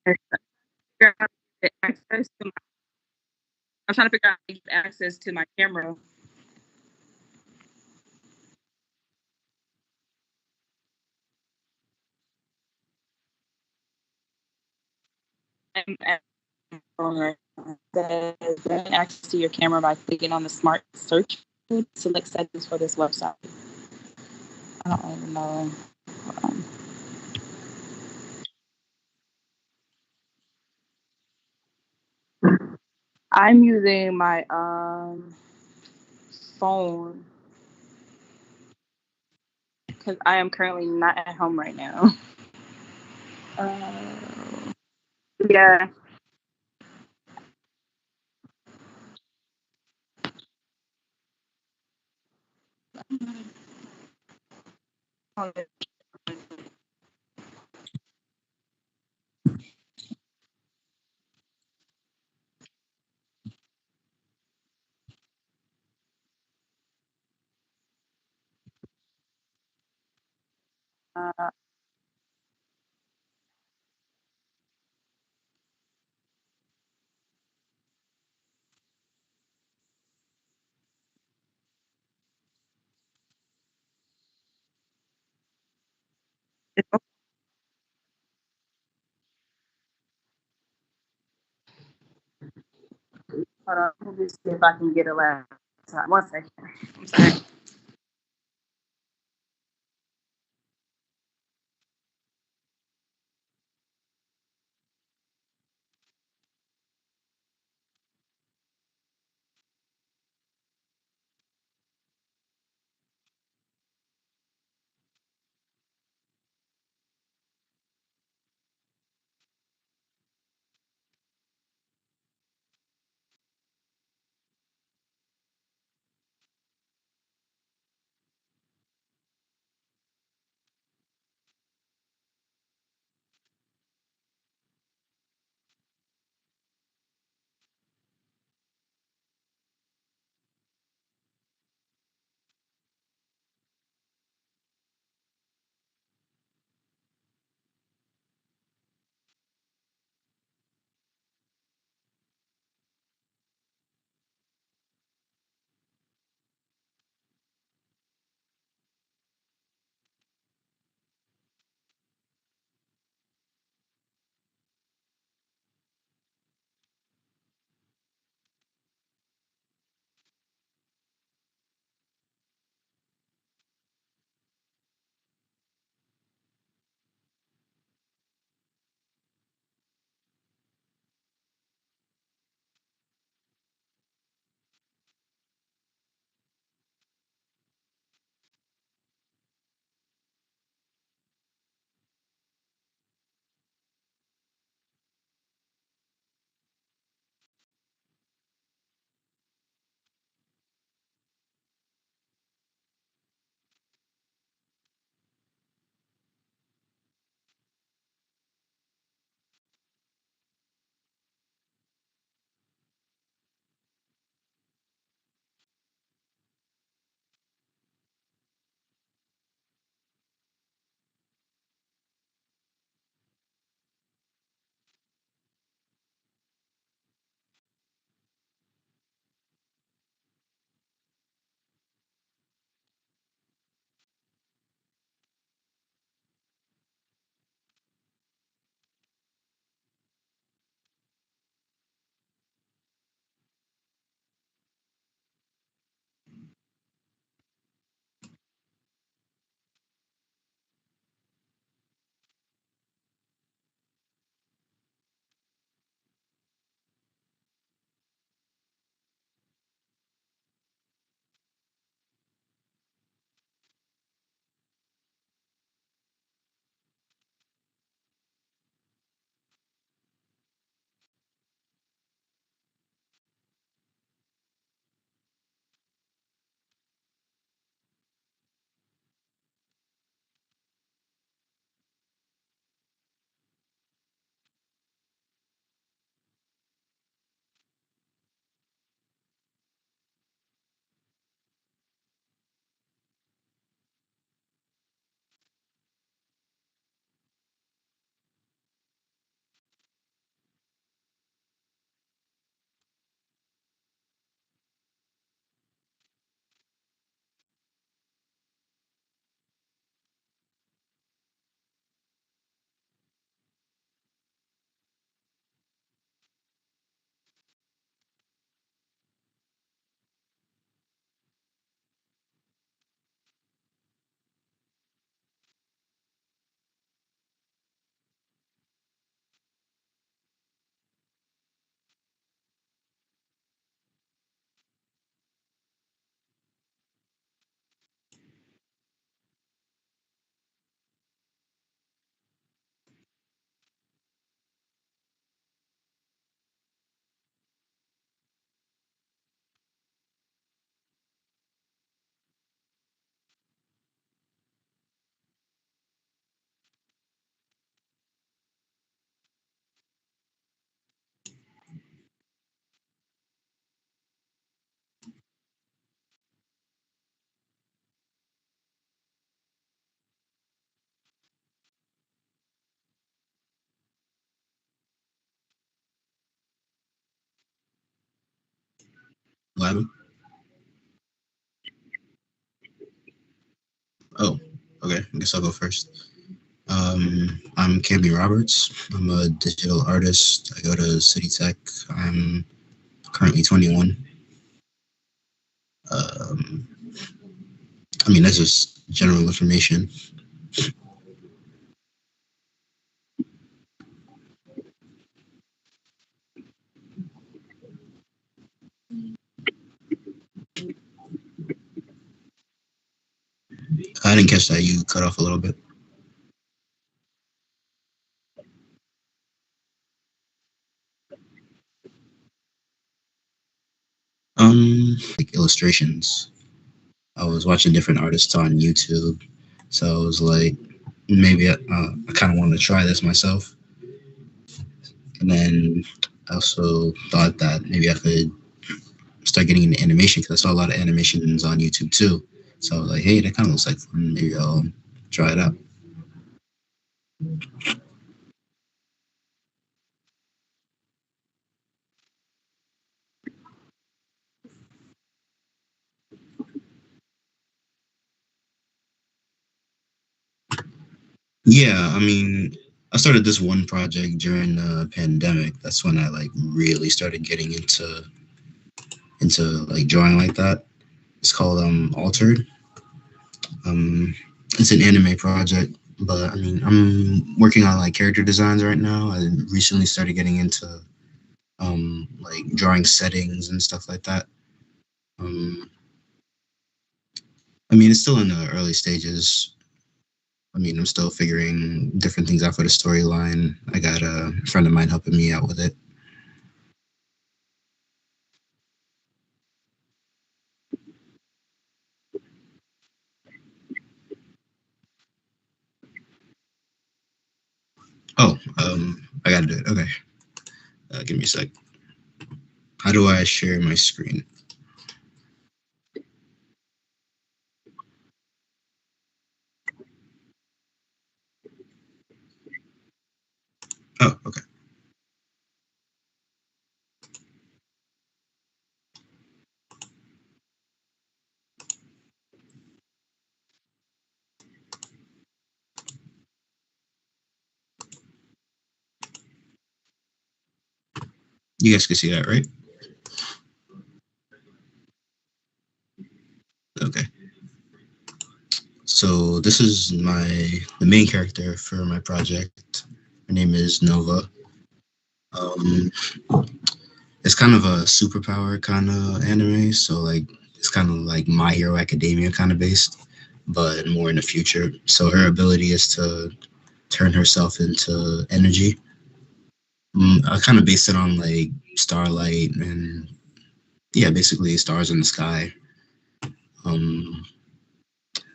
I'm trying to figure out how to get access to my I'm trying to figure out how to get access to my camera. And says gain access to your camera by clicking on the smart search. Select settings for this website. I don't even know. Um, I'm using my phone because I am currently not at home right now. Uh, yeah. Uh, Hold on. Let me see if I can get a laptop. 1 second. I'm sorry. What happened? Oh, okay. I guess I'll go first. I'm Cammy Roberts. I'm a digital artist. I go to City Tech. I'm currently 21. Um, I mean, that's just general information. I didn't catch that. You cut off a little bit. Like illustrations. I was watching different artists on YouTube, so I was like, maybe I kind of wanted to try this myself. And then I also thought that maybe I could start getting into animation because I saw a lot of animations on YouTube too. So I was like, hey, that kind of looks like fun. Maybe I'll try it out. Yeah, I mean, I started this one project during the pandemic. That's when I like really started getting into like drawing like that. It's called Altered. Um, it's an anime project, but I mean, I'm working on like character designs right now. I recently started getting into like drawing settings and stuff like that. Um, I mean, it's still in the early stages. I mean, I'm still figuring different things out for the storyline. I got a friend of mine helping me out with it. Oh, I gotta do it. Okay, give me a sec. How do I share my screen? Oh, okay. You guys can see that, right? Okay. So this is the main character for my project. Her name is Nova. Um, it's kind of a superpower kind of anime, so like it's kind of like My Hero Academia kind of based, but more in the future. So her ability is to turn herself into energy. I kind of based it on like starlight and yeah, basically stars in the sky. Um,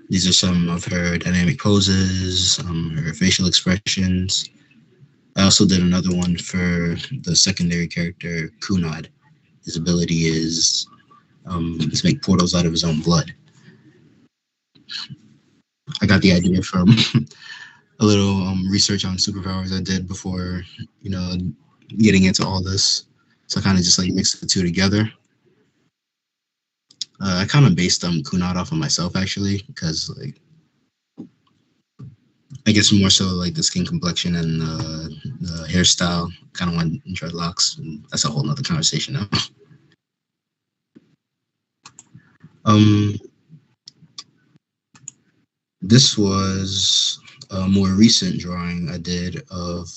these are some of her dynamic poses, her facial expressions. I also did another one for the secondary character, Kunad. His ability is to make portals out of his own blood. I got the idea from a little research on superpowers I did before, you know, getting into all this. So I kind of just like mixed the two together. I kind of based Kunad off of myself actually, because like I guess more so like the skin complexion and the hairstyle. Kind of want dreadlocks. And that's a whole nother conversation now. Um, this was a more recent drawing I did of.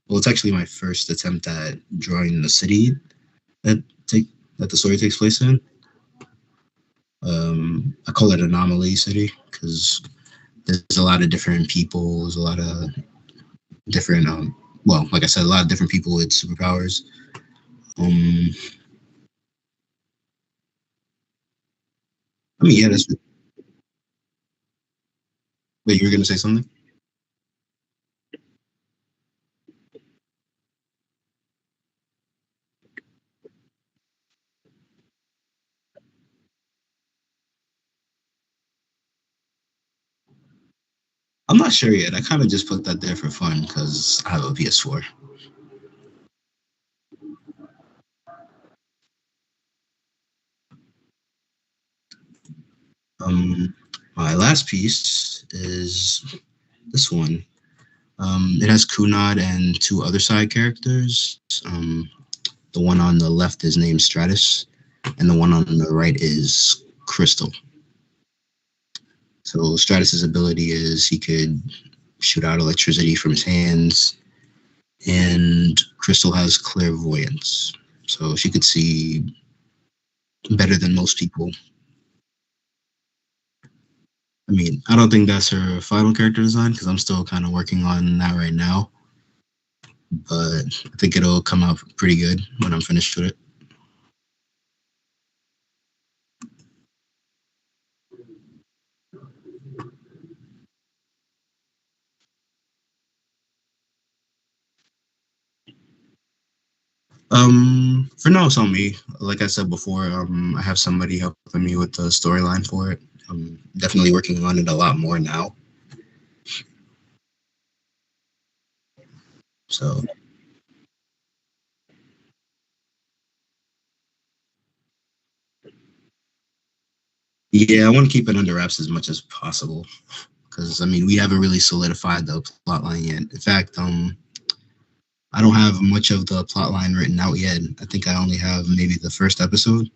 Well, it's actually my first attempt at drawing the city that take that the story takes place in. I call it Anomaly City because there's a lot of different people. There's a lot of different, well, like I said, a lot of different people with superpowers. Um, I mean, yeah, that's. Wait, you were gonna say something? I'm not sure yet. I kind of just put that there for fun because I have a PS4. Um, my last piece is this one. It has Kunad and two other side characters. The one on the left is named Stratus, and the one on the right is Crystal. So Stratus's ability is he could shoot out electricity from his hands, and Crystal has clairvoyance, so she could see better than most people. I mean, I don't think that's her final character design because I'm still kind of working on that right now, but I think it'll come out pretty good when I'm finished with it. For now, it's on me. Like I said before, I have somebody helping me with the storyline for it. I'm definitely working on it a lot more now. So yeah, I want to keep it under wraps as much as possible because I mean we haven't really solidified the plot line yet. In fact, I don't have much of the plot line written out yet. I think I only have maybe the first episode.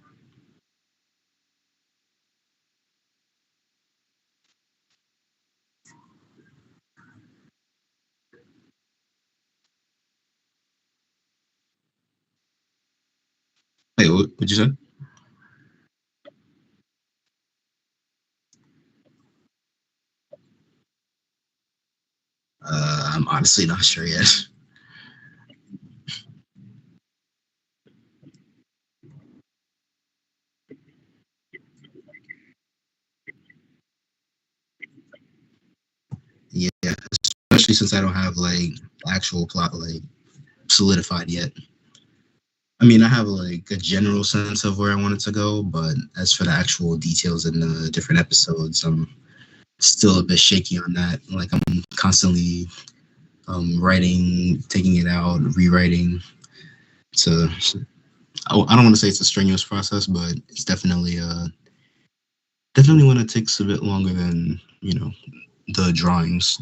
Wait, what you say? I'm honestly not sure yet. Yeah, especially since I don't have like actual plot like solidified yet. I mean, I have like a general sense of where I want it to go, but as for the actual details in the different episodes, I'm still a bit shaky on that. Like I'm constantly writing, taking it out, rewriting. To I don't want to say it's a strenuous process, but it's definitely one that takes a bit longer than the drawings.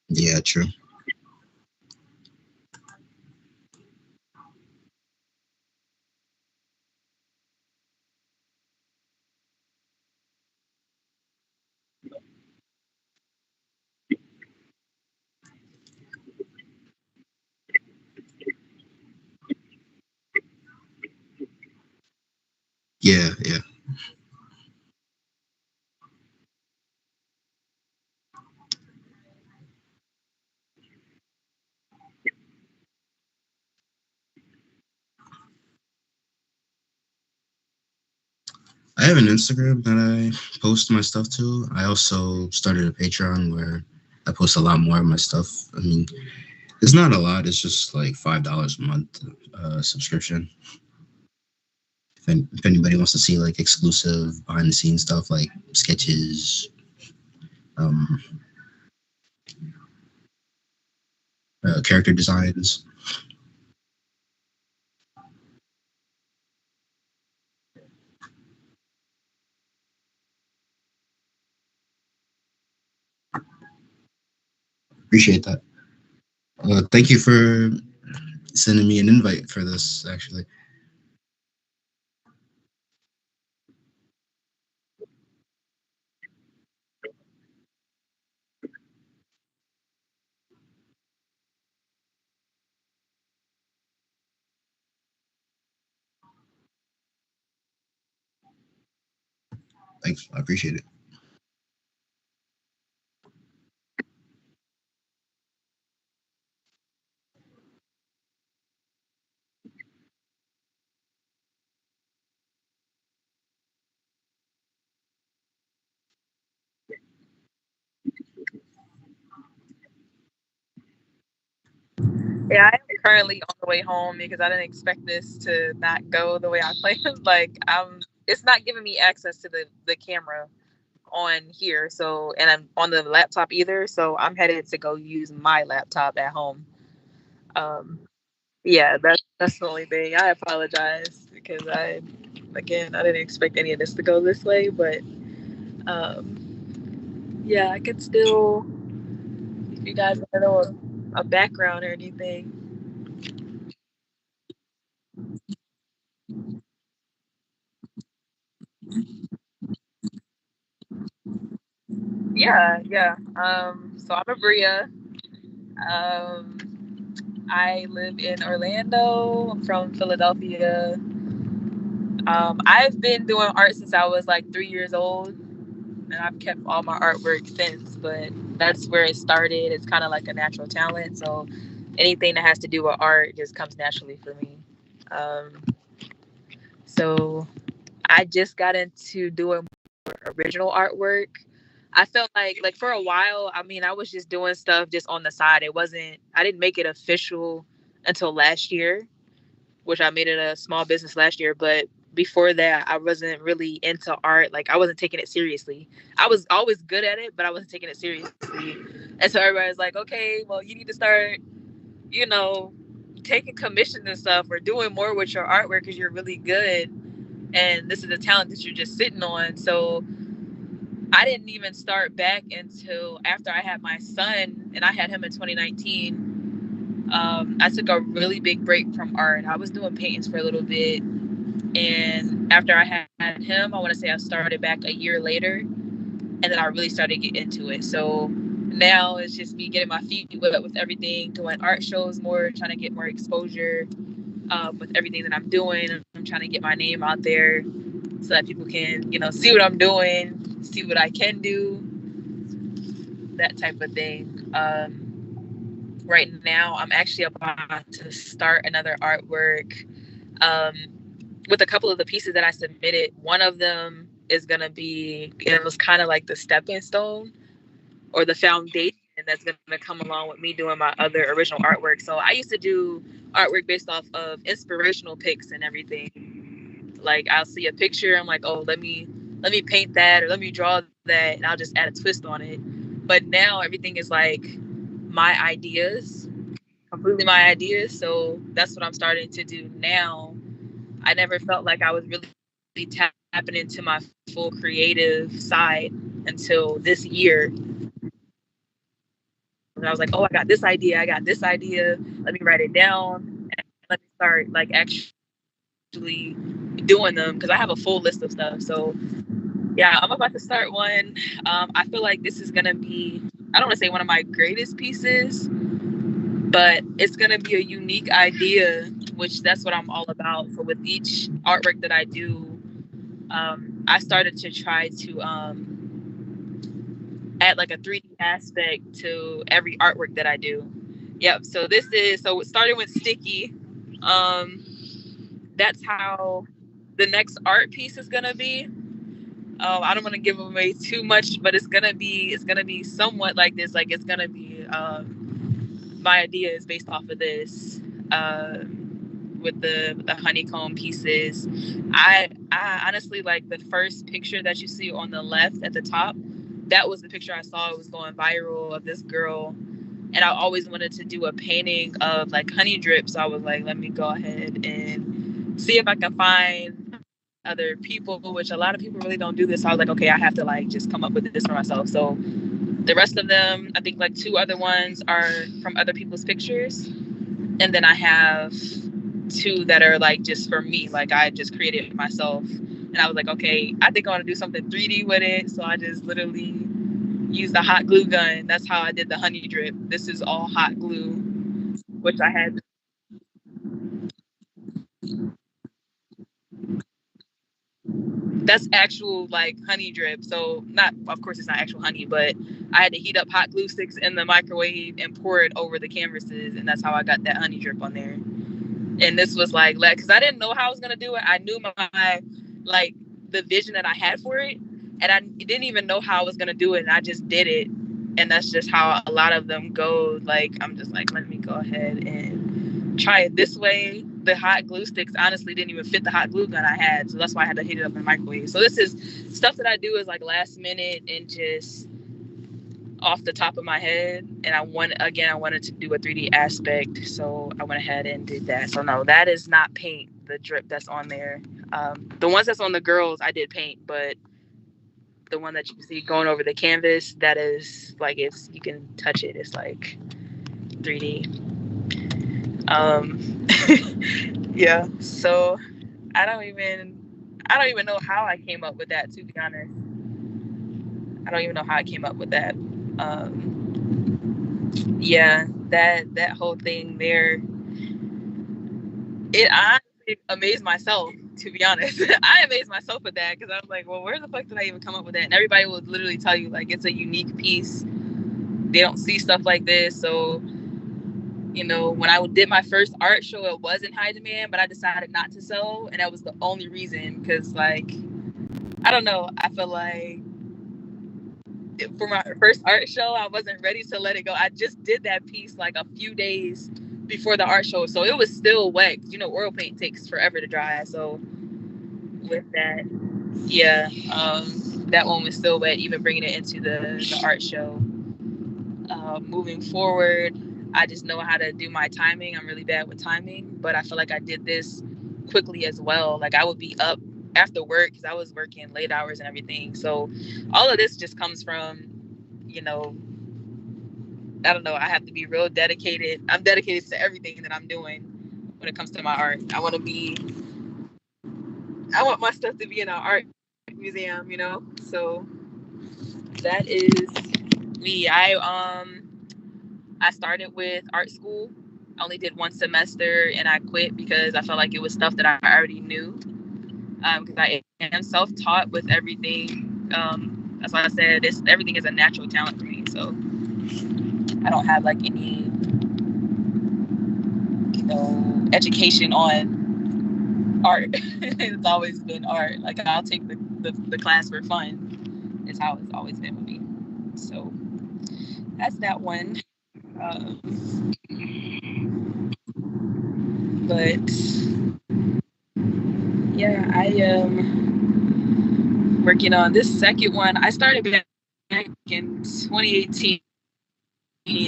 Yeah, true. Yeah, yeah. I have an Instagram that I post my stuff to. I also started a Patreon where I post a lot more of my stuff. I mean, it's not a lot. It's just like $5 a month subscription. If anybody wants to see like exclusive behind the scenes stuff, like sketches, um, character designs. Appreciate that. Thank you for sending me an invite for this. Actually, thanks. I appreciate it. Yeah, I am currently on the way home because I didn't expect this to not go the way I planned. Like, I'm it's not giving me access to the camera on here. So, and I'm on the laptop either. So I'm headed to go use my laptop at home. Um, yeah, that's the only thing. I apologize because again, I didn't expect any of this to go this way, but yeah, I could still, if you guys want to know a background or anything. Yeah, yeah. So I'm a Bria. Um, I live in Orlando. I'm from Philadelphia. I've been doing art since I was like 3 years old, and I've kept all my artwork since. But that's where it started. It's kind of like a natural talent. So anything that has to do with art just comes naturally for me. Um, so I just got into doing original artwork. I felt like for a while, I mean, I was just doing stuff just on the side. I didn't make it official until last year, which I made it a small business last year. But before that, I wasn't really into art. Like, I wasn't taking it seriously. I was always good at it, but I wasn't taking it seriously. And so everybody's like, okay, well, you need to start, you know, taking commissions and stuff or doing more with your artwork because you're really good. And this is a talent that you're just sitting on. So I didn't even start back until after I had my son, and I had him in 2019. I took a really big break from art. I was doing paintings for a little bit, and after I had him, I want to say I started back a year later, and then I really started to get into it. So now it's just me getting my feet wet with everything, doing art shows more, trying to get more exposure with everything that I'm doing. I'm trying to get my name out there so that people can, see what I'm doing, see what I can do, that type of thing. Right now, I'm actually about to start another artwork um, with a couple of the pieces that I submitted. One of them is going to be, it was kind of like the stepping stone or the foundation that's going to come along with me doing my other original artwork. So I used to do artwork based off of inspirational pics and everything. Like, I'll see a picture, I'm like, oh, let me paint that or let me draw that, and I'll just add a twist on it. But now everything is like my ideas, completely my ideas. So that's what I'm starting to do now. I never felt like I was really tapping into my full creative side until this year. And I was like, oh, I got this idea. I got this idea. Let me write it down and let me start like actually doing them because I have a full list of stuff. So yeah, I'm about to start one. I feel like this is gonna be, I don't want to say one of my greatest pieces, but it's gonna be a unique idea, which that's what I'm all about. So with each artwork that I do, I started to try to add like a 3D aspect to every artwork that I do. Yep. So it started with sticky. Um, that's how the next art piece is gonna be. I don't want to give away too much, but it's gonna be somewhat like this. Like, it's gonna be my idea is based off of this with the honeycomb pieces. I honestly, like, the first picture that you see on the left at the top, that was the picture I saw. It was going viral of this girl, and I always wanted to do a painting of like honey drip. So I was like, let me go ahead and see if I can find other people, which a lot of people really don't do this. So I was like, okay, I have to like just come up with this for myself. So the rest of them, I think like two other ones are from other people's pictures. And then I have two that are like just for me. Like, I just created it myself. And I was like, okay, I think I want to do something 3D with it. So I just literally used a hot glue gun. That's how I did the honey drip. This is all hot glue, which I had. That's actual like honey drip. So, not, of course it's not actual honey, but I had to heat up hot glue sticks in the microwave and pour it over the canvases, and that's how I got that honey drip on there. And this was like, because I didn't know how I was gonna do it. I knew my like the vision that I had for it, and I didn't even know how I was gonna do it, and I just did it. And that's just how a lot of them go. Like, I'm just like, let me go ahead and try it this way. the hot glue sticks honestly didn't even fit the hot glue gun I had, so that's why I had to heat it up in the microwave. So this is stuff that I do is like last minute and just off the top of my head. And I wanted to do a 3D aspect, so I went ahead and did that. So no, that is not paint. The drip that's on there, the ones that's on the girls, I did paint, but the one that you see going over the canvas, that is like, it's, you can touch it. It's like 3D. Yeah. So I don't even know how I came up with that, to be honest. I don't even know how I came up with that. Yeah, that whole thing there, it honestly amazed myself, to be honest. I amazed myself with that because I was like, well, where the fuck did I even come up with that? And everybody will literally tell you, like, it's a unique piece. They don't see stuff like this. So, when I did my first art show, it was in high demand, but I decided not to sell. And that was the only reason, because, like, I don't know. I feel like for my first art show, I wasn't ready to let it go. I just did that piece like a few days before the art show, so it was still wet. Oil paint takes forever to dry. So with that, yeah, that one was still wet, even bringing it into the art show. Moving forward, I just know how to do my timing. I'm really bad with timing, but I feel like I did this quickly as well. Like, I would be up after work because I was working late hours and everything. So all of this just comes from, I don't know. I have to be real dedicated. I'm dedicated to everything that I'm doing when it comes to my art. I want my stuff to be in an art museum, So that is me. I started with art school. I only did one semester and I quit because I felt like it was stuff that I already knew. Because I am self-taught with everything. That's why I said everything is a natural talent for me. So I don't have like any, education on art. It's always been art. Like, I'll take the class for fun. It's how it's always been with me. So that's that one. But yeah, I am working on this second one. I started back in 2018.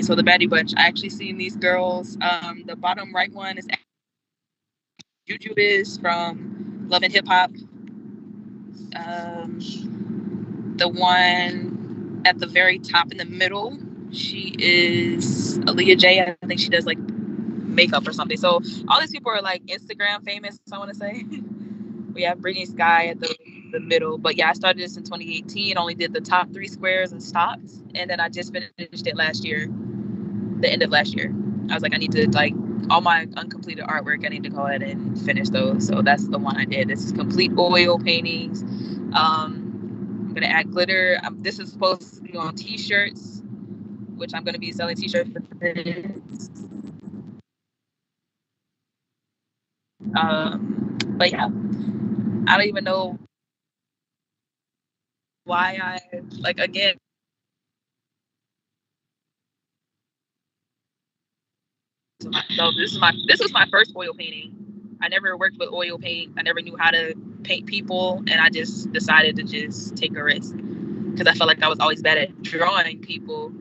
So the Baddie Bunch. I actually seen these girls. The bottom right one is Juju is from Love and Hip Hop. The one at the very top in the middle, she is Aaliyah J. I think she does like makeup or something. So all these people are like Instagram famous, I want to say. We have Brittany Sky at the middle. But yeah, I started this in 2018. Only did the top 3 squares and stopped. And then I just finished it last year, the end of last year. I was like, I need to, like, all my uncompleted artwork, I need to go ahead and finish those. So that's the one I did. This is complete oil paintings. I'm going to add glitter. This is supposed to be on t-shirts, which I'm going to be selling t-shirts for this. But yeah, I don't even know why I, like, again, so this was my first oil painting. I never worked with oil paint. I never knew how to paint people, and I just decided to just take a risk because I felt like I was always bad at drawing people.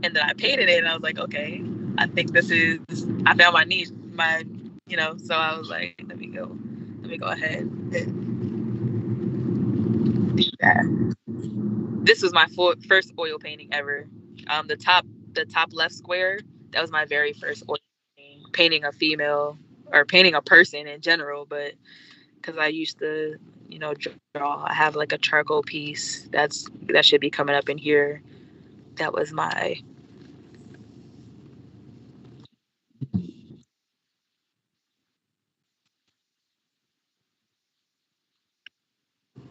And then I painted it, and I was like, okay, I think I found my niche, so I was like, let me go ahead and do that. This was my first oil painting ever. The top left square, that was my very first oil painting a female, or painting a person in general, but because I used to, draw. I have like a charcoal piece that should be coming up in here. That was my.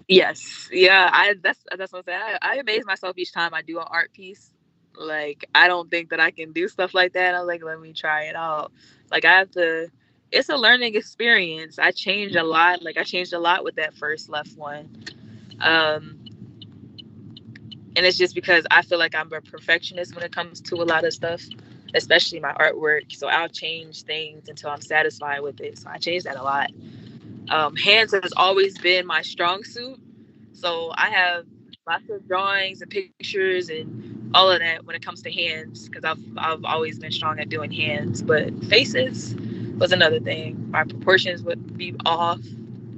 Yes, yeah. That's what I'm saying. I amaze myself each time I do an art piece. Like, I don't think that I can do stuff like that. I was like, let me try it out. Like, I have to. It's a learning experience. I changed a lot. Like, I changed a lot with that first left one. Um, and it's just because I feel like I'm a perfectionist when it comes to a lot of stuff. especially my artwork. So I'll change things until I'm satisfied with it. So I change that a lot. Hands has always been my strong suit. So I have lots of drawings and pictures and all of that when it comes to hands because I've always been strong at doing hands. But faces was another thing. My proportions would be off.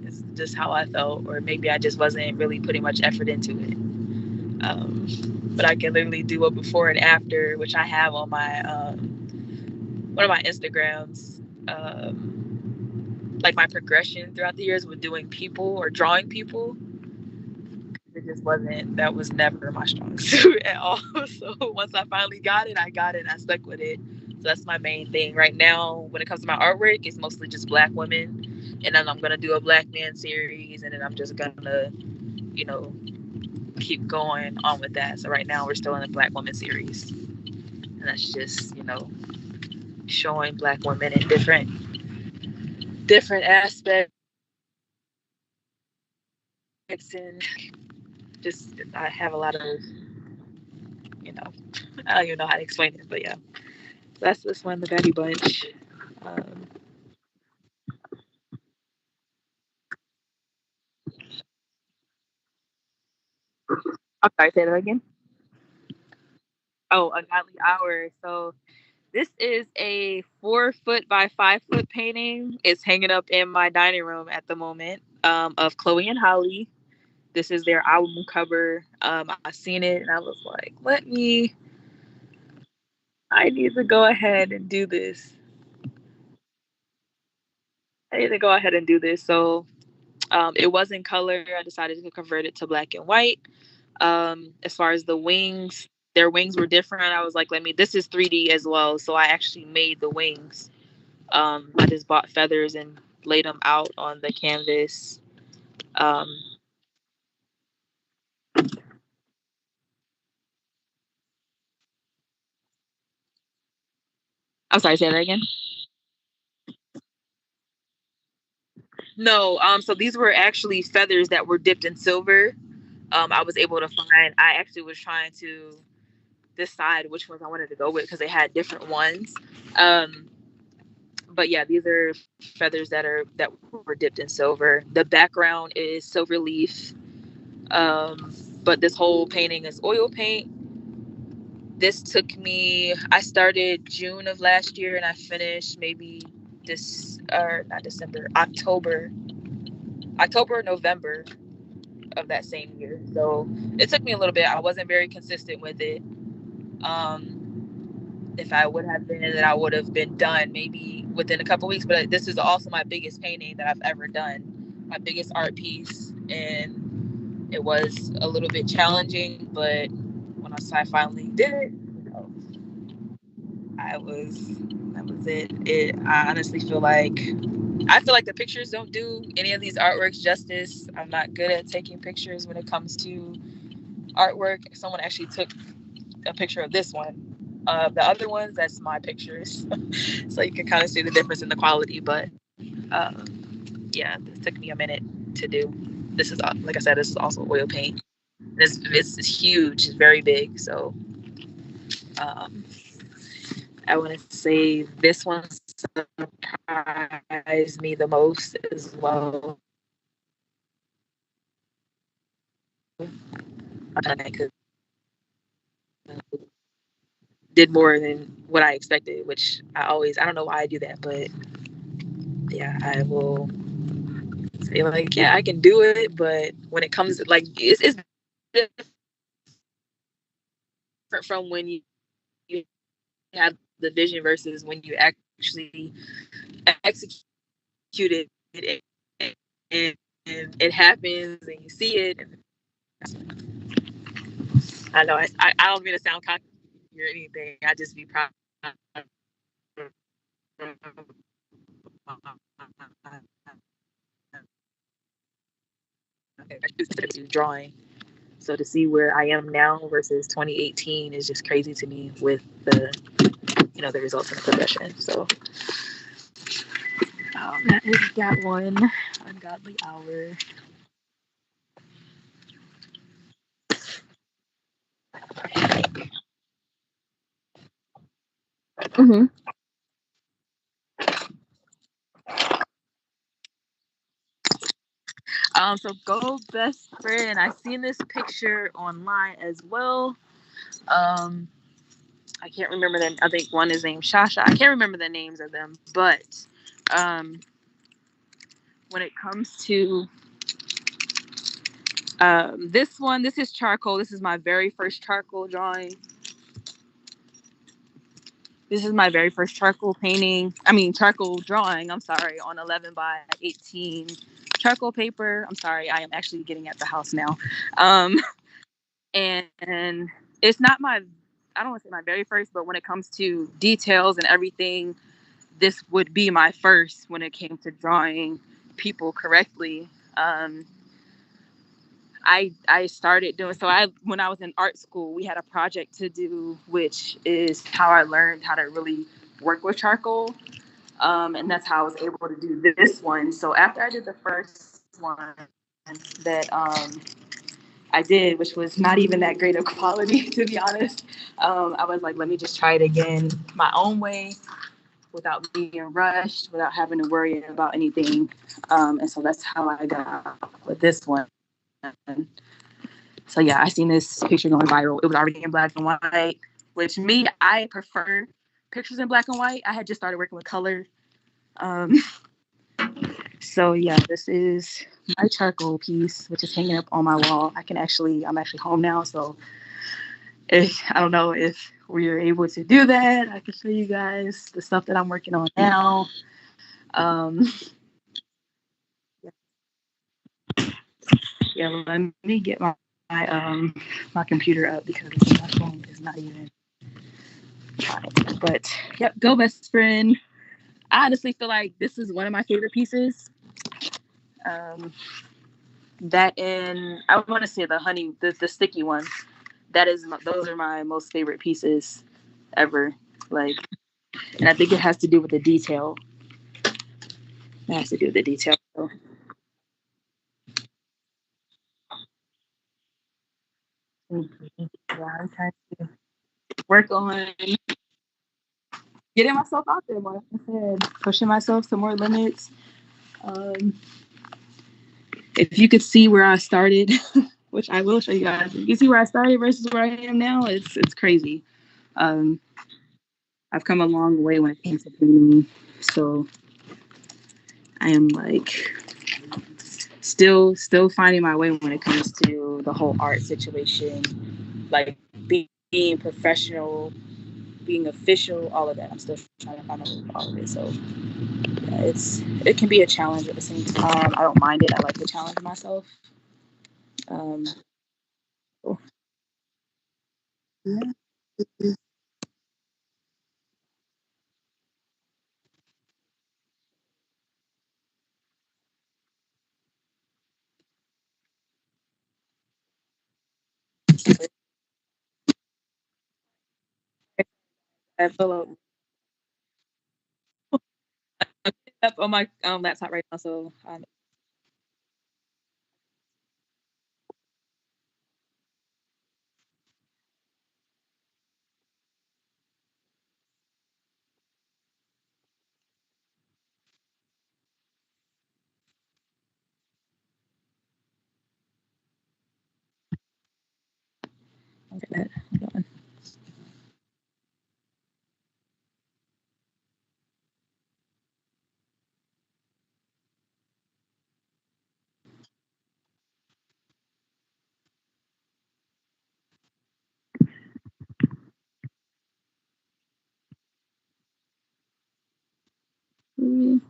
It's just how I felt, or maybe I just wasn't really putting much effort into it. But I can literally do a before and after, which I have on my one of my Instagrams. Like my progression throughout the years with doing people or drawing people, it just wasn't, that was never my strong suit at all. So once I finally got it, I got it and I stuck with it. So that's my main thing right now when it comes to my artwork. It's mostly just Black women, and then I'm gonna do a Black man series, and then I'm just gonna, you know, keep going on with that. So right now we're still in the Black woman series, and that's just, showing Black women in different aspects, and just I have a lot of, you know, I don't even know how to explain it, but yeah, that's this one, the Betty Bunch. Um, I'm sorry, say that again. Oh, Ungodly Hour. So this is a 4 foot by 5 foot painting. It's hanging up in my dining room at the moment, of Chloe and Holly. This is their album cover. I seen it and I was like, I need to go ahead and do this. I need to go ahead and do this. So it was in color. I decided to convert it to black and white. As far as the wings, their wings were different. I was like, this is 3D as well. So I actually made the wings. I just bought feathers and laid them out on the canvas. Um, I'm sorry, say that again. No, so these were actually feathers that were dipped in silver. I was able to find, I actually was trying to decide which ones I wanted to go with because they had different ones. Um, but yeah, these are feathers that were dipped in silver. The background is silver leaf, but this whole painting is oil paint. This took me. I started June of last year and I finished maybe this or not December, October, November of that same year. So it took me a little bit. I wasn't very consistent with it. If I would have been, then I would have been done maybe within a couple weeks. But this is also my biggest painting that I've ever done, my biggest art piece, and it was a little bit challenging. But when I finally did it, I was that was it. I honestly feel like the pictures don't do any of these artworks justice. I'm not good at taking pictures when it comes to artwork. Someone actually took a picture of this one. The other ones, that's my pictures. So you can kind of see the difference in the quality. But yeah, this took me a minute to do. This is, like I said, this is also oil paint. It's huge. It's very big. So um, I want to say this one surprised me the most as well. Because did more than what I expected, which I don't know why I do that, but yeah, I will say like, yeah, I can do it, but when it comes like it's different from when you have the vision versus when you actually execute it and it happens and you see it. And I know I don't mean to sound cocky or anything. I just be proud. Drawing. So to see where I am now versus 2018 is just crazy to me with the results and the progression. So that is that one. Ungodly Hour. Hmm. So go best friend. I seen this picture online as well. Um, I can't remember them. I think one is named Shasha. I can't remember the names of them, but um, when it comes to this one, this is charcoal. This is my very first charcoal drawing. This is my very first charcoal painting. I mean, charcoal drawing. I'm sorry, on 11 by 18 charcoal paper. I'm sorry, I am actually getting at the house now. Um, and it's not my, I don't want to say my very first, but when it comes to details and everything, this would be my first when it came to drawing people correctly. I started doing so. I When I was in art school, we had a project to do, which is how I learned how to really work with charcoal, and that's how I was able to do this one. So after I did the first one that I did, which was not even that great of quality, to be honest, I was like, let me just try it again my own way, without being rushed, without having to worry about anything. And so that's how I got with this one. So yeah, I seen this picture going viral. It was already in black and white, which me, I prefer pictures in black and white. I had just started working with color. Um, so yeah, this is my charcoal piece, which is hanging up on my wall. I'm actually home now, so if I don't know if we're able to do that, I can show you guys the stuff that I'm working on now. Um, yeah, let me get my computer up because my phone is not even fine. But yep, go best friend. I honestly feel like this is one of my favorite pieces. Um, that and I want to say the honey, the sticky one. Those are my most favorite pieces ever. Like, and I think it has to do with the detail. It has to do with the detail. So, yeah, I'm trying to work on getting myself out there more. Like I said, pushing myself to more limits. Um, if you could see where I started, which I will show you guys, if you see where I started versus where I am now, it's crazy. Um, I've come a long way when it comes to painting. So I am like still finding my way when it comes to the whole art situation, like being professional, being official, all of that. I'm still trying to find my way with all of it. So yeah, it can be a challenge at the same time. I don't mind it. I like to challenge myself. Um, yeah. I feel up on my laptop right now, so I'll get that going. Mm.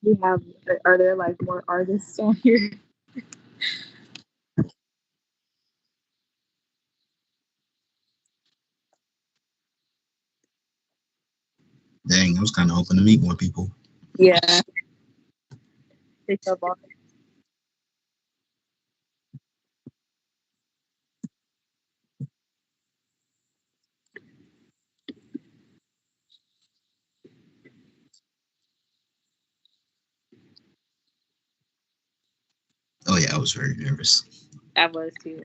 You have Are there like more artists on here? Dang, I was kind of hoping to meet more people. Yeah, they up on. Oh yeah, I was very nervous. I was too.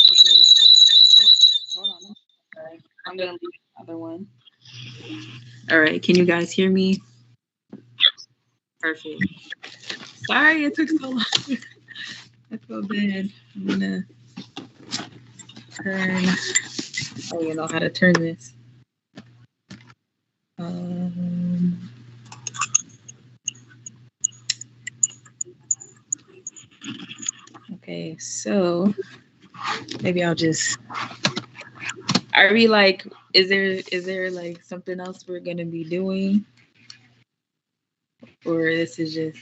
Okay, so hold on. Sorry. I'm gonna leave the other one. All right, can you guys hear me? Perfect. Sorry it took so long. I feel bad. I'm gonna turn. Oh, you know how to turn this. Um, okay, so maybe I'll just. Are we like? Is there like something else we're gonna be doing, or this is just?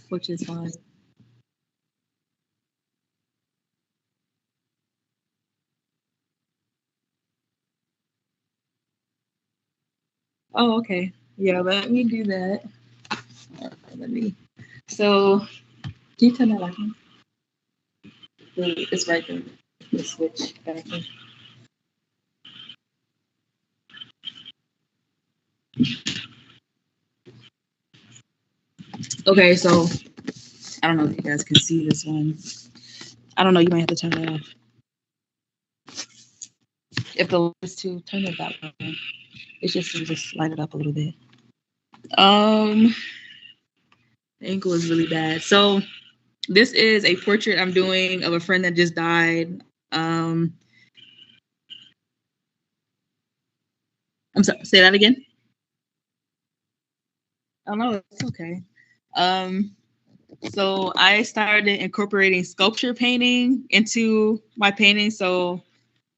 Which is fine. Oh, okay. Yeah, let me do that. Let me. So, can you turn that back on? It's right there. The switch back in. Okay, so I don't know if you guys can see this one. I don't know. You might have to turn it off. If the light is too, turn it back on. It's just light it up a little bit. Um, the ankle is really bad. So this is a portrait I'm doing of a friend that just died. I'm sorry. Say that again. Oh no, it's okay. Um, so I started incorporating sculpture painting into my painting. So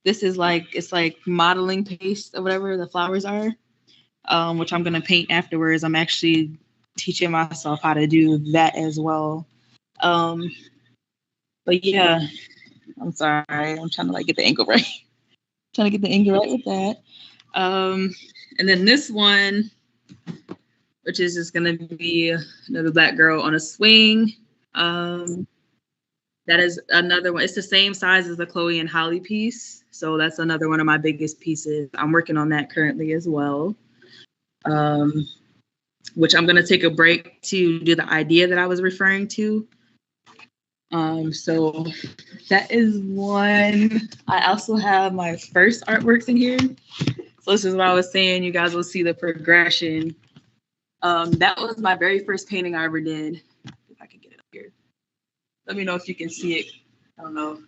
this is like it's like modeling paste or whatever the flowers are, which I'm gonna paint afterwards. I'm actually teaching myself how to do that as well. Um, but yeah, I'm sorry. I'm trying to like get the angle right. Trying to get the angle right with that. And then this one, which is just gonna be another black girl on a swing. Um, that is another one. It's the same size as the Chloe and Holly piece. So that's another one of my biggest pieces. I'm working on that currently as well. Um, which I'm gonna take a break to do the idea that I was referring to. So that is one. I also have my first artworks in here. So this is what I was saying. You guys will see the progression. That was my very first painting I ever did. If I can get it up here. Let me know if you can see it. I don't know.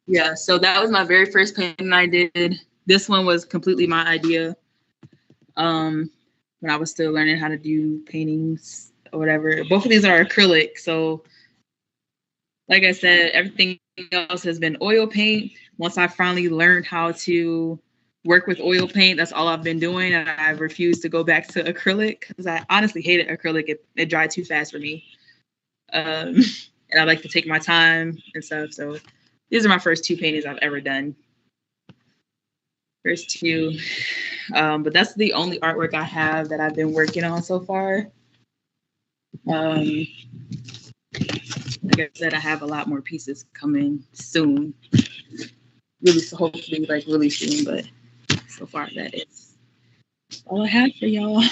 Yeah, so that was my very first painting I did. This one was completely my idea. When I was still learning how to do paintings or whatever. Both of these are acrylic, so like I said, everything else has been oil paint. Once I finally learned how to work with oil paint, that's all I've been doing. And I refuse to go back to acrylic because I honestly hated acrylic. It dried too fast for me. Um, and I like to take my time and stuff. So these are my first two paintings I've ever done. First two. But that's the only artwork I have that I've been working on so far. Like I said, I have a lot more pieces coming soon. Really, so hopefully, like really soon. But so far, that is all I have for y'all.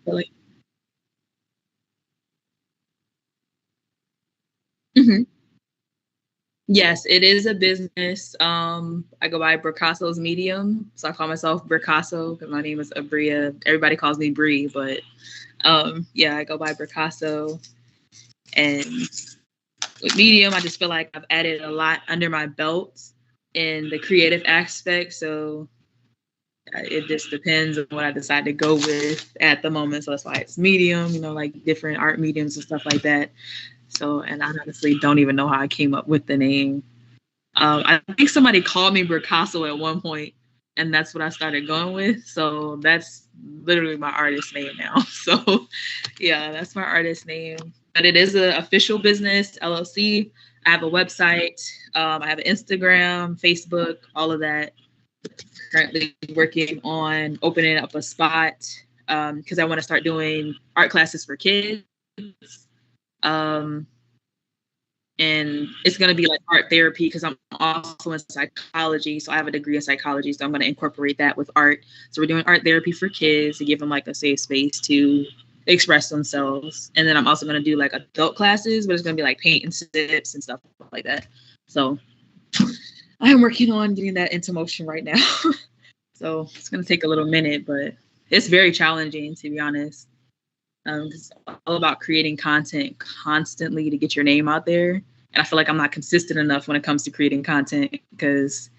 Like, mhm. Yes, it is a business. I go by Bricasso's Medium, so I call myself Bricasso because my name is Abria. Everybody calls me Bree, but yeah, I go by Bricasso. And with Medium, I just feel like I've added a lot under my belt in the creative aspect. So it just depends on what I decide to go with at the moment. So that's why it's Medium, like different art mediums and stuff like that. So, and I honestly don't even know how I came up with the name. I think somebody called me Bricasso at one point, and that's what I started going with. So that's literally my artist name now. So yeah, that's my artist name. But it is an official business, LLC. I have a website. I have an Instagram, Facebook, all of that. Currently working on opening up a spot because I want to start doing art classes for kids. And it's going to be like art therapy because I'm also in psychology. So I have a degree in psychology. So I'm going to incorporate that with art. So we're doing art therapy for kids to give them like a safe space to express themselves. And then I'm also going to do like adult classes, but it's going to be like paint and sips and stuff like that. So I'm working on getting that into motion right now. So it's going to take a little minute, but it's very challenging, to be honest. It's all about creating content constantly to get your name out there. And I feel like I'm not consistent enough when it comes to creating content because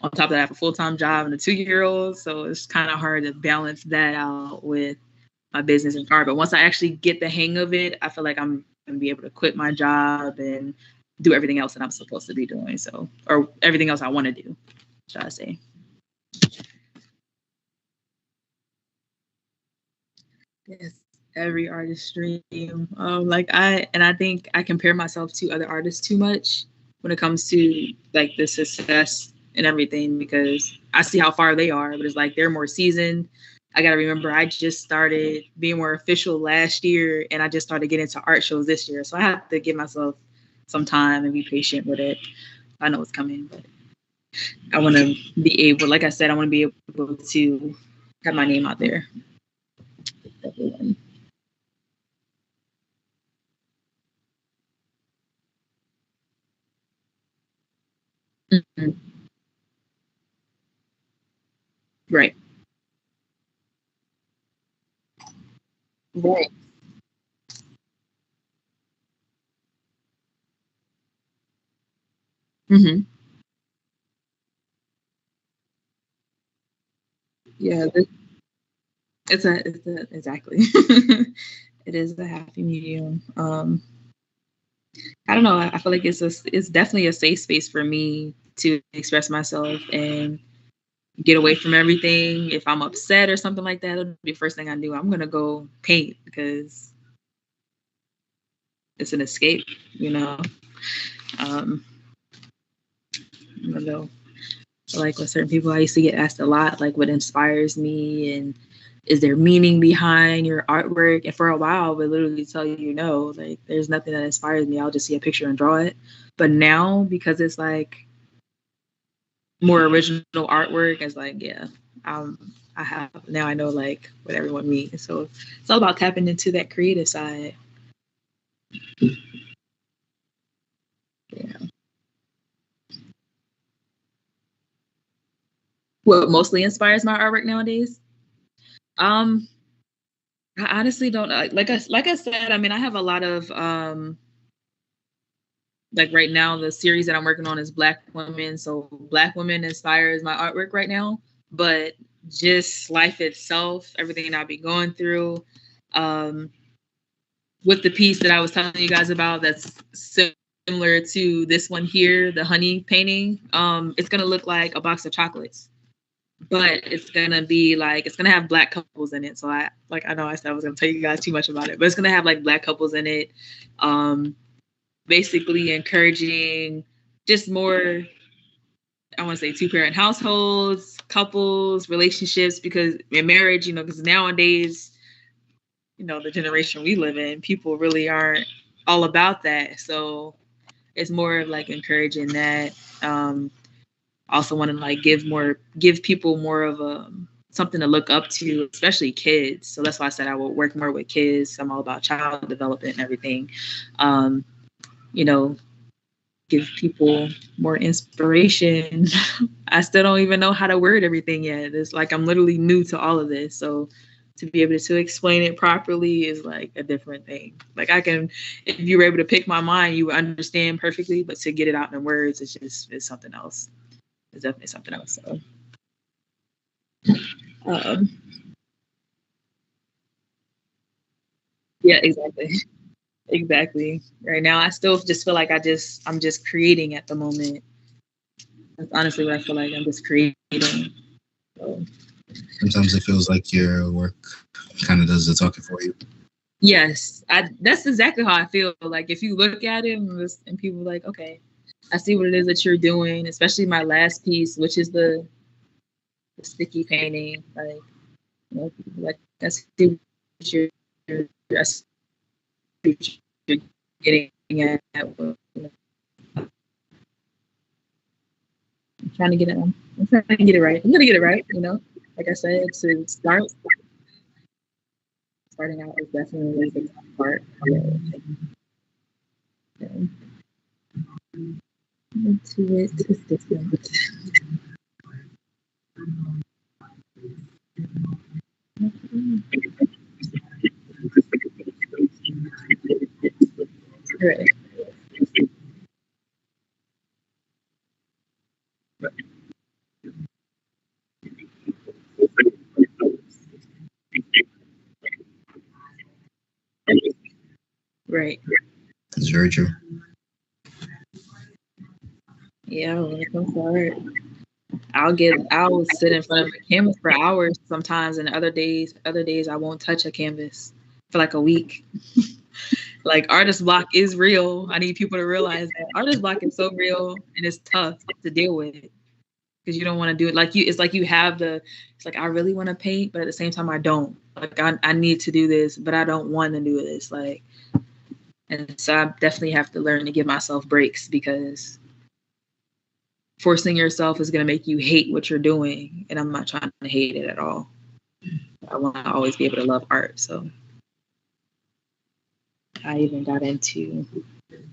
on top of that, I have a full-time job and a 2-year-old. So it's kind of hard to balance that out with my business and art. But once I actually get the hang of it, I feel like I'm going to be able to quit my job and do everything else that I'm supposed to be doing. So, or everything else I want to do, should I say. Yes. Every artist's dream. I think I compare myself to other artists too much when it comes to like the success and everything because I see how far they are, but it's like they're more seasoned. I gotta remember I just started being more official last year and I just started getting into art shows this year. So I have to give myself some time and be patient with it. I know it's coming, but I wanna be able, like I said, I wanna be able to have my name out there. Definitely. Mm-hmm. Right. Right. Mm-hmm. Yeah, it's a exactly. It is a happy medium. I don't know. I feel like it's definitely a safe space for me to express myself and get away from everything. If I'm upset or something like that, it'll be the first thing I do. I'm gonna go paint because it's an escape, you know. Um, even though like with certain people, I used to get asked a lot, like what inspires me and is there meaning behind your artwork? And for a while, I would literally tell you no, like there's nothing that inspires me. I'll just see a picture and draw it. But now, because it's like more original artwork, it's like, yeah, I have now I know like what everyone means. So it's all about tapping into that creative side. Yeah. What mostly inspires my artwork nowadays? Um, I honestly don't know. Like I said, I mean, I have a lot of like right now the series that I'm working on is Black women. So Black women inspires my artwork right now. But just life itself, everything I've been going through, um, with the piece that I was telling you guys about that's similar to this one here, the honey painting. It's gonna look like a box of chocolates, but it's gonna be like it's gonna have Black couples in it. So I know I said I was gonna tell you guys too much about it, but it's gonna have like Black couples in it. Basically encouraging just more I want to say 2-parent households, couples, relationships, because in marriage, you know, because nowadays, you know, the generation we live in, people really aren't all about that. So it's more of like encouraging that. Also want to like give people more of a something to look up to, especially kids. So that's why I said I will work more with kids. I'm all about child development and everything. You know, give people more inspiration. I still don't even know how to word everything yet. It's like I'm literally new to all of this. So to be able to explain it properly is like a different thing. Like I can, if you were able to pick my mind, you would understand perfectly, but to get it out in words, it's something else. It's definitely something else. So, um, yeah, exactly. Exactly. Right now, I still just feel like I'm just creating at the moment. That's honestly what I feel like. I'm just creating. So, Sometimes it feels like your work kind of does the talking for you. yes, that's exactly how I feel. Like if you look at it and people are like, okay, I see what it is that you're doing, especially my last piece, which is the sticky painting. Like, you know, like I see what I see what you're getting at. You know, I'm trying to get it. I'm trying to get it right. I'm gonna get it right. You know, like I said, to starting out is definitely the tough part. Into it is different. Right. Right. It's very true. Yeah, when it comes to art, I'll sit in front of a canvas for hours sometimes, and other days I won't touch a canvas for like a week. Like artist block is real. I need people to realize that artist block is so real and it's tough to deal with because you don't want to do it. Like you, it's like you have it's like I really want to paint, but at the same time I don't. Like I need to do this, but I don't want to do this. Like, and so I definitely have to learn to give myself breaks because forcing yourself is going to make you hate what you're doing. And I'm not trying to hate it at all. I want to always be able to love art. So I even got into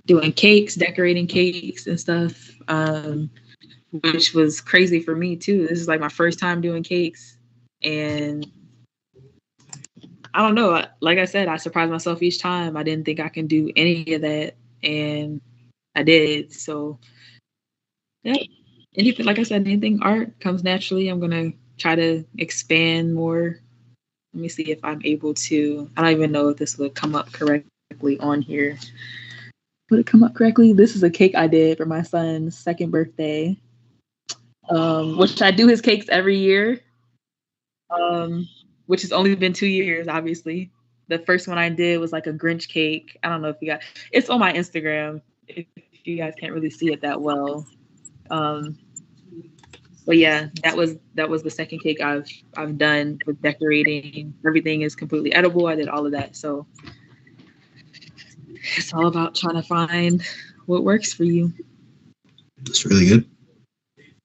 doing cakes, decorating cakes and stuff, which was crazy for me too. This is like my first time doing cakes. And I don't know. Like I said, I surprised myself each time. I didn't think I can do any of that. And I did. So yeah, anything, like I said, anything art comes naturally. I'm going to try to expand more. Let me see if I'm able to. I don't even know if this would come up correctly on here. Would it come up correctly? This is a cake I did for my son's second birthday, which I do his cakes every year, um, which has only been 2 years, obviously. The first one I did was like a Grinch cake. I don't know if you got it's on my Instagram. If you guys can't really see it that well. Um, but yeah, that was the second cake I've done with decorating. Everything is completely edible. I did all of that. So it's all about trying to find what works for you. That's really good.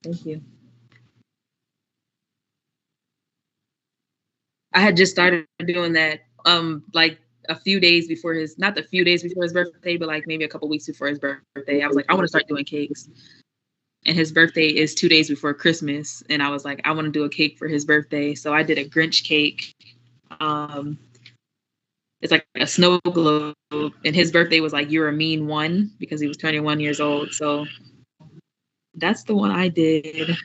Thank you. I had just started doing that like a few days before his not a few days before his birthday, but like maybe a couple weeks before his birthday. I was like, I want to start doing cakes. And his birthday is 2 days before Christmas. And I was like, I want to do a cake for his birthday. So I did a Grinch cake. Um, it's like a snow globe. And his birthday was like, you're a mean one because he was 21 years old. So that's the one I did,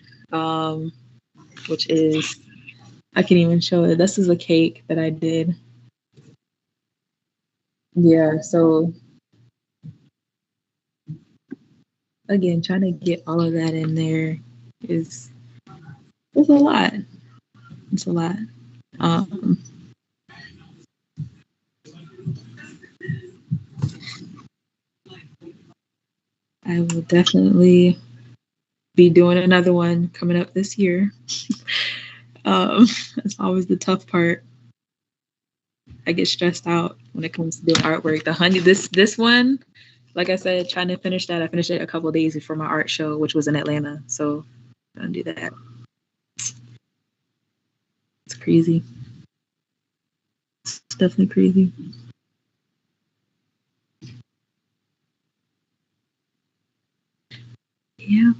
which is, I can't even show it. This is a cake that I did. Yeah. So again, trying to get all of that in there is it's a lot. It's a lot. Um, I will definitely be doing another one coming up this year. That's always the tough part. I get stressed out when it comes to doing artwork. The honey, this one, like I said, trying to finish that. I finished it a couple of days before my art show, which was in Atlanta. So I'm gonna do that. It's crazy. It's definitely crazy. Yeah.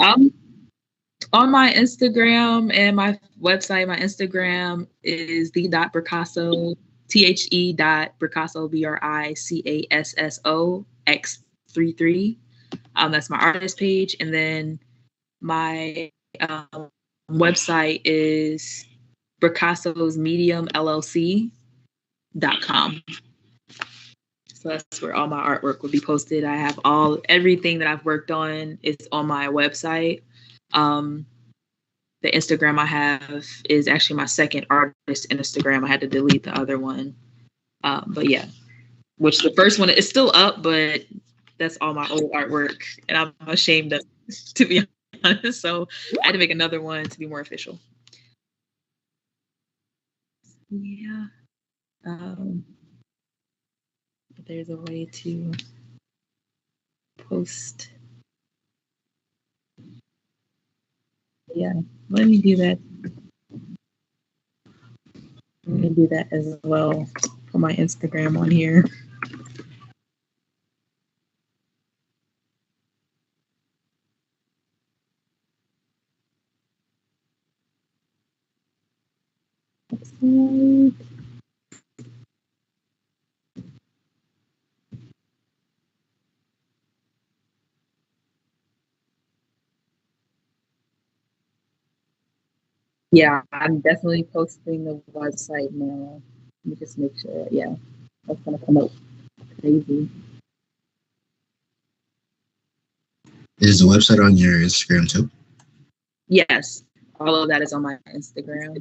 Um, on my Instagram and my website, my Instagram is the.Bricasso, THE.Bricasso, BRICASSO X33. That's my artist page. And then my website is Bricassos's Medium LLC.com. So that's where all my artwork will be posted. I have everything that I've worked on is on my website. The Instagram I have is actually my second artist Instagram. I had to delete the other one. But yeah, which the first one is still up, but that's all my old artwork. And I'm ashamed of, to be honest. So I had to make another one to be more official. Yeah. There's a way to post. Yeah, let me do that. Let me do that as well. Put my Instagram on here. Yeah, I'm definitely posting the website now. Let me just make sure. Yeah, that's gonna come out crazy. Is the website on your Instagram too? Yes, all of that is on my Instagram.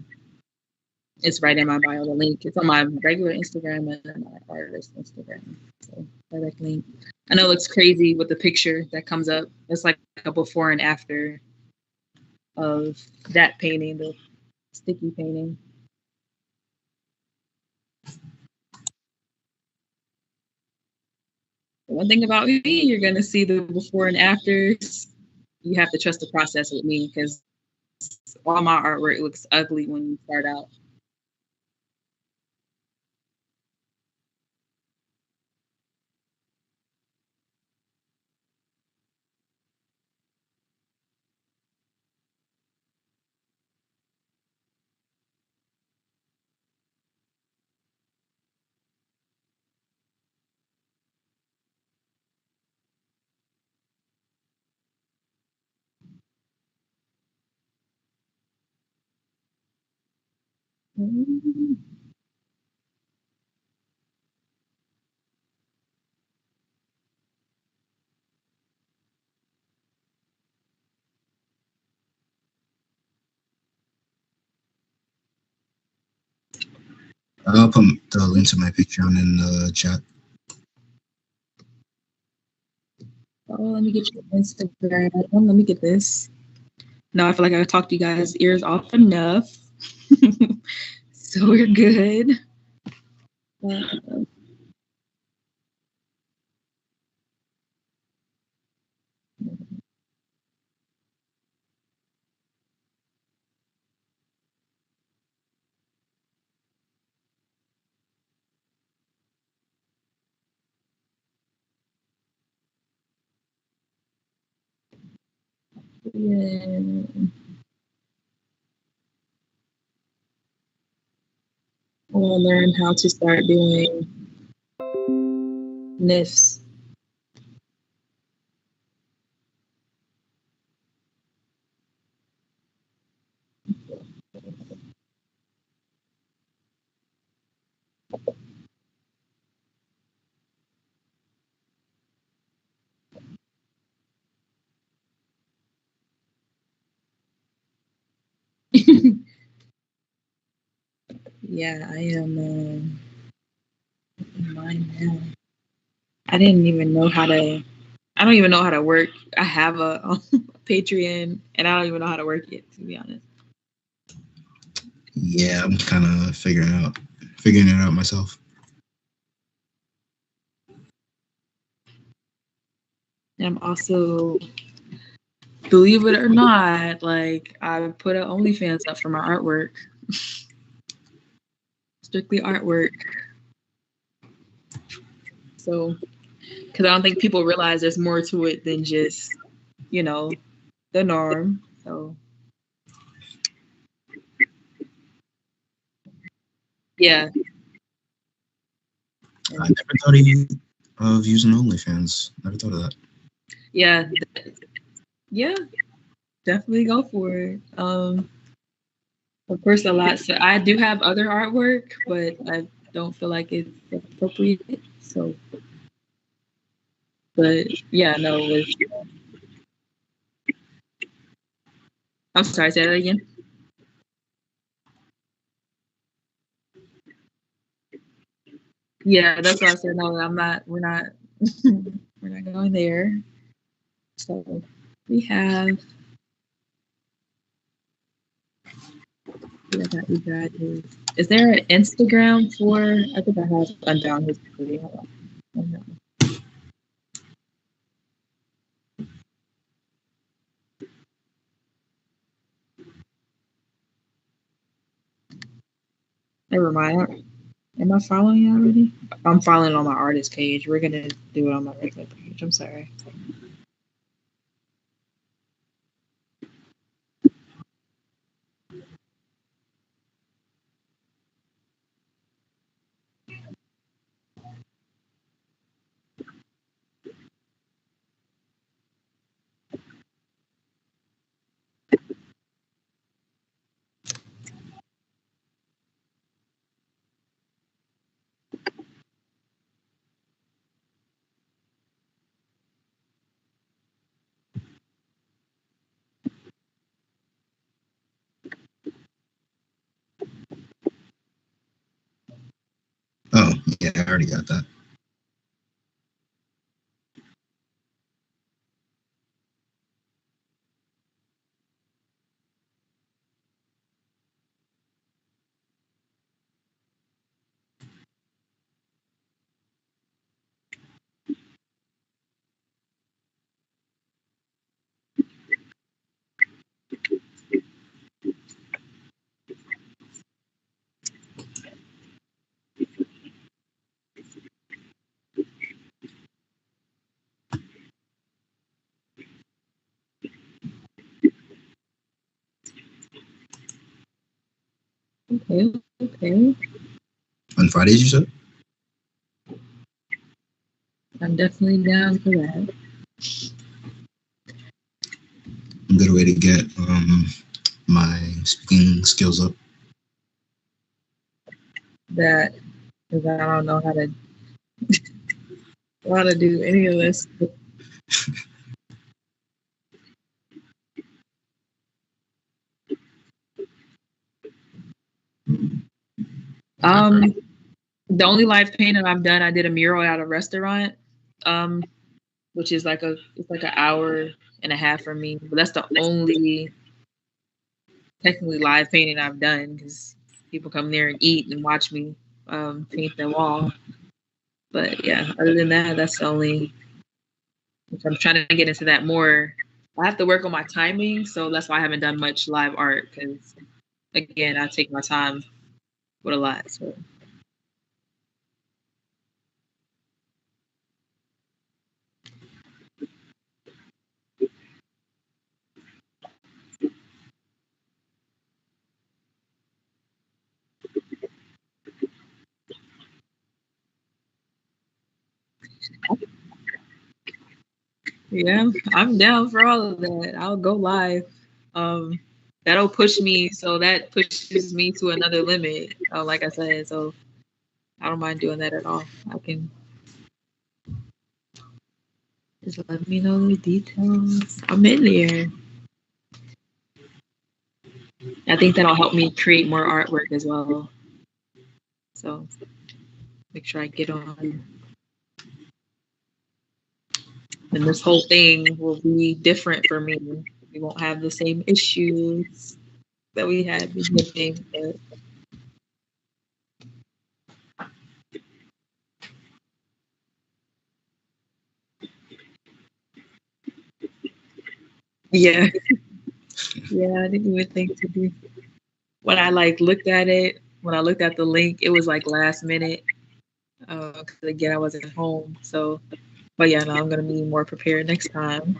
It's right in my bio. The link. It's on my regular Instagram and my artist Instagram. So direct link. I know it looks crazy with the picture that comes up. It's like a before and after of that painting, the sticky painting. One thing about me, you're gonna see the before and afters. You have to trust the process with me because all my artwork looks ugly when you start out. I'll put the link to my picture on in the chat. Oh, let me get your Instagram. Let me get this. No, I feel like I talked to you guys' ears off enough. So we're good. Yeah. I want to learn how to start doing NIFs. Yeah, I am. mine now. I didn't even know how to. I don't even know how to work. I have a Patreon, and I don't even know how to work it, to be honest. Yeah, I'm kind of figuring it out myself. And I'm also, believe it or not, like I put an OnlyFans up for my artwork, strictly artwork. So, because I don't think people realize there's more to it than just, you know, the norm. So, yeah. I never thought of using OnlyFans. Never thought of that. Yeah. Yeah. Definitely go for it. Of course, a lot. So I do have other artwork, but I don't feel like it's appropriate. So, but yeah, no. I'm sorry. Say that again. Yeah, that's why I said no. I'm not. We're not. We're not going there. So we have. Yeah, that we got is there an Instagram for? I think I have Unbound history. Hold on. Never mind. Am I following you already? I'm following on my artist page. We're gonna do it on my regular page. I'm sorry. Oh, yeah, I already got that. Okay. Okay. On Fridays, you said? I'm definitely down for that. A good way to get my speaking skills up. That because I don't know how to do any of this. Um, the only live painting I've done, I did a mural at a restaurant. Um, which is like it's like an hour and a half for me. But that's the only technically live painting I've done because people come there and eat and watch me paint their wall. But yeah, other than that, that's the only. Which I'm trying to get into that more. I have to work on my timing, so that's why I haven't done much live art because again, I take my time with a lot. So yeah, I'm down for all of that. I'll go live. Um, that'll push me. So that pushes me to another limit. Like I said, so I don't mind doing that at all. I can just let me know the details. I'm in there. I think that'll help me create more artwork as well. So make sure I get on. And this whole thing will be different for me. We won't have the same issues that we had beginning. But yeah, yeah, I didn't even think to do. When I like looked at it, when I looked at the link, it was like last minute. Because again, I wasn't home. So, but yeah, no, I'm gonna be more prepared next time.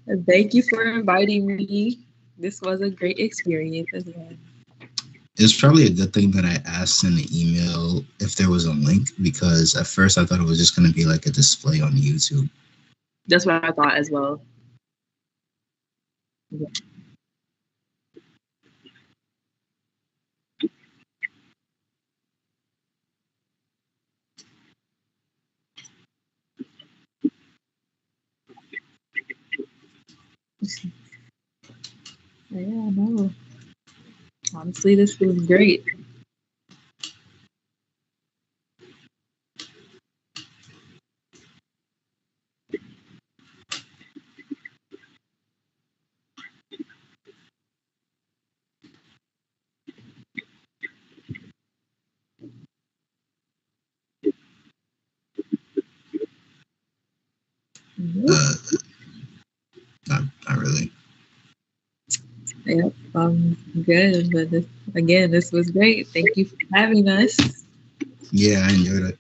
And thank you for inviting me. This was a great experience as well. It's probably a good thing that I asked in the email if there was a link because at first I thought it was just going to be like a display on YouTube. That's what I thought as well. Yeah. Yeah, no. Honestly, this was great. Yep. Uh, not really. Yep. Good. But this, again, this was great. Thank you for having us. Yeah, I enjoyed it.